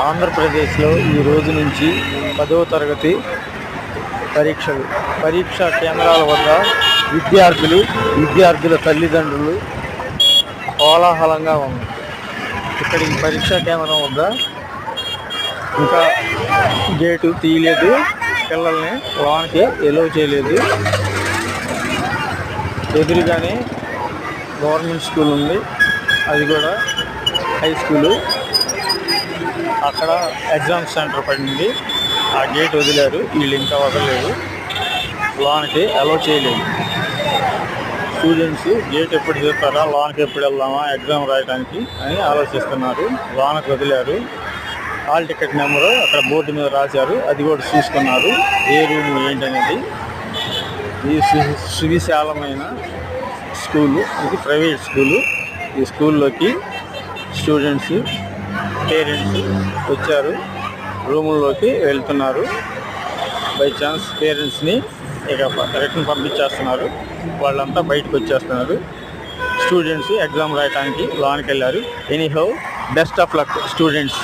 ఆంధ్రప్రదేశ్లో ఈ రోజు నుంచి 10వ తరగతి పరీక్షలు. పరీక్షా కేంద్రాల వద్ద విద్యార్థుల తల్లిదండ్రులు కోలాహలంగా ఉంది. ఇక్కడ ఈ పరీక్షా కేంద్రం వద్ద ఇంకా గేటు తీయలేదు, పిల్లల్ని లోనికి ఎలో చేయలేదు. ఎదురుగానే గవర్నమెంట్ స్కూల్ ఉంది, అది కూడా హై స్కూలు. అక్కడ ఎగ్జామ్ సెంటర్ పడింది, ఆ గేట్ వదిలారు, వీళ్ళు ఇంకా వదలలేదు, లోనికి అలో చేయలేదు. స్టూడెంట్స్ గేట్ ఎప్పుడు చేస్తారా, లోనికి ఎప్పుడు వెళ్దామా ఎగ్జామ్ రాయడానికి అని ఆలోచిస్తున్నారు. లోనికి వదిలారు. హాల్ టికెట్ నెంబరు అక్కడ బోర్డు మీద రాశారు, అది కూడా చూసుకున్నారు ఏ రూమ్ ఏంటనేది. ఇది సువిశాలమైన స్కూలు, ఇది ప్రైవేట్ స్కూలు. ఈ స్కూల్లోకి స్టూడెంట్స్ పేరెంట్స్ వచ్చారు, రూముల్లోకి వెళ్తున్నారు. బై ఛాన్స్ పేరెంట్స్ని ఇక రిటర్న్ పంపించేస్తున్నారు, వాళ్ళంతా బయటకు వచ్చేస్తున్నారు. స్టూడెంట్స్ ఎగ్జామ్ రాయడానికి లోనికి వెళ్ళారు. Anyhow, best of luck students.